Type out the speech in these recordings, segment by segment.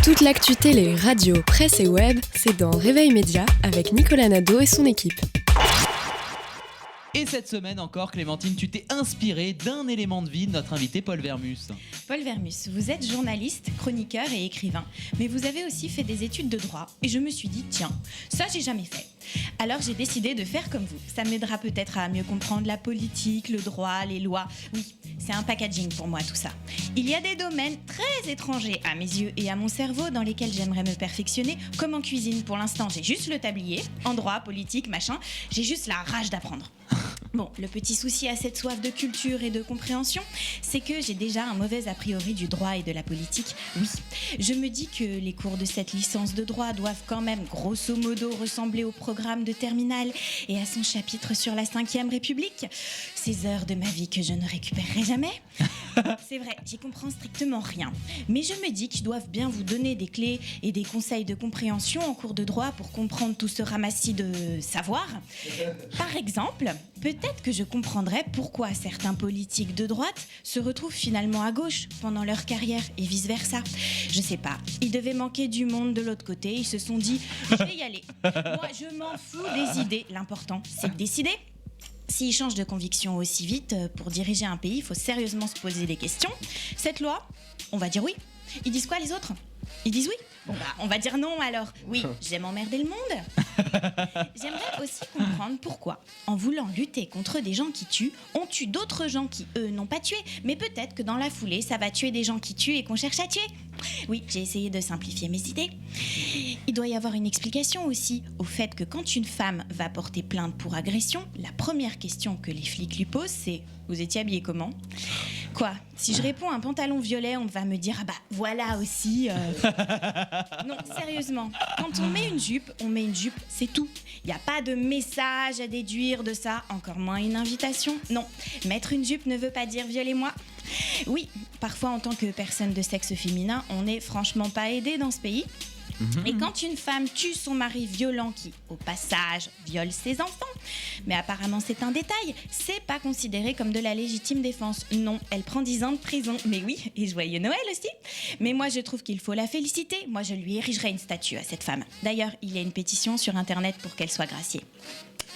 Toute l'actu télé, radio, presse et web, c'est dans Réveil Média avec Nicolas Nadeau et son équipe. Et cette semaine encore, Clémentine, tu t'es inspirée d'un élément de vie de notre invité Paul Vermus. Paul Vermus, vous êtes journaliste, chroniqueur et écrivain, mais vous avez aussi fait des études de droit. Et je me suis dit, tiens, ça j'ai jamais fait. Alors j'ai décidé de faire comme vous. Ça m'aidera peut-être à mieux comprendre la politique, le droit, les lois. Oui, c'est un packaging pour moi tout ça. Il y a des domaines très étrangers à mes yeux et à mon cerveau dans lesquels j'aimerais me perfectionner, comme en cuisine. Pour l'instant, j'ai juste le tablier, en droit, politique, machin. J'ai juste la rage d'apprendre. Bon, le petit souci à cette soif de culture et de compréhension, c'est que j'ai déjà un mauvais a priori du droit et de la politique. Oui, je me dis que les cours de cette licence de droit doivent quand même grosso modo ressembler au programme de terminale et à son chapitre sur la 5e République. Ces heures de ma vie que je ne récupérerai jamais. C'est vrai, j'y comprends strictement rien. Mais je me dis qu'ils doivent bien vous donner des clés et des conseils de compréhension en cours de droit pour comprendre tout ce ramassis de savoir. Par exemple, peut-être que je comprendrais pourquoi certains politiques de droite se retrouvent finalement à gauche pendant leur carrière et vice-versa. Je sais pas, il devait manquer du monde de l'autre côté, ils se sont dit « je vais y aller ». Moi, je m'en fous des idées, l'important, c'est de décider. S'ils changent de conviction aussi vite, pour diriger un pays, il faut sérieusement se poser des questions. Cette loi, on va dire oui. Ils disent quoi les autres ? Ils disent oui. Bon bah, on va dire non alors. Oui, j'aime emmerder le monde. J'aimerais aussi comprendre pourquoi, en voulant lutter contre des gens qui tuent, on tue d'autres gens qui, eux, n'ont pas tué. Mais peut-être que dans la foulée, ça va tuer des gens qui tuent et qu'on cherche à tuer. Oui, j'ai essayé de simplifier mes idées. Il doit y avoir une explication aussi au fait que quand une femme va porter plainte pour agression, la première question que les flics lui posent, c'est « Vous étiez habillée comment ?» Quoi ? Si je réponds un pantalon violet, on va me dire « Ah bah voilà aussi Non, sérieusement, quand on met une jupe, c'est tout. Il n'y a pas de message à déduire de ça, encore moins une invitation. Non, mettre une jupe ne veut pas dire violez-moi. Oui, parfois en tant que personne de sexe féminin, on n'est franchement pas aidé dans ce pays. Et quand une femme tue son mari violent qui, au passage, viole ses enfants, mais apparemment c'est un détail, c'est pas considéré comme de la légitime défense. Non, elle prend 10 ans de prison. Mais oui, et joyeux Noël aussi. Mais moi je trouve qu'il faut la féliciter. Moi je lui érigerai une statue à cette femme. D'ailleurs, il y a une pétition sur internet pour qu'elle soit graciée.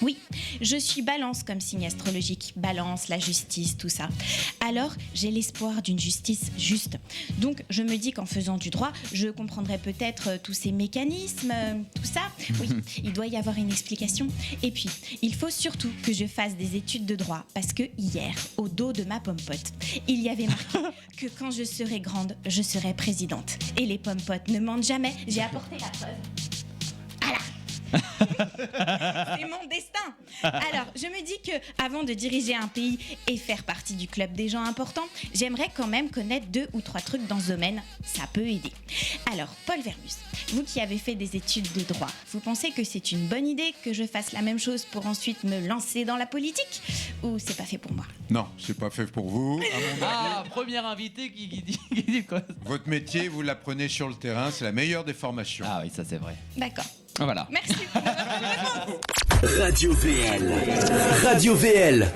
Oui, je suis Balance comme signe astrologique. Balance, la justice, tout ça. Alors, j'ai l'espoir d'une justice juste. Donc, je me dis qu'en faisant du droit, je comprendrai peut-être tous ces mécanismes, tout ça. Oui, il doit y avoir une explication. Et puis, il faut surtout que je fasse des études de droit. Parce que hier, au dos de ma pomme-pote, il y avait marqué que quand je serai grande, je serai présidente. Et les pommes-potes ne mentent jamais. J'ai apporté la preuve. Voilà. C'est mon destin. Alors, je me dis que avant de diriger un pays et faire partie du club des gens importants, j'aimerais quand même connaître 2 ou 3 trucs dans ce domaine. Ça peut aider. Alors, Paul Vermus, vous qui avez fait des études de droit, vous pensez que c'est une bonne idée que je fasse la même chose pour ensuite me lancer dans la politique ? Ou c'est pas fait pour moi ? Non, c'est pas fait pour vous. Ah, premier invité qui dit quoi ? Votre métier, vous l'apprenez sur le terrain, c'est la meilleure des formations. Ah oui, ça c'est vrai. D'accord. Voilà. Merci pour votre réponse. Radio VL. Radio VL.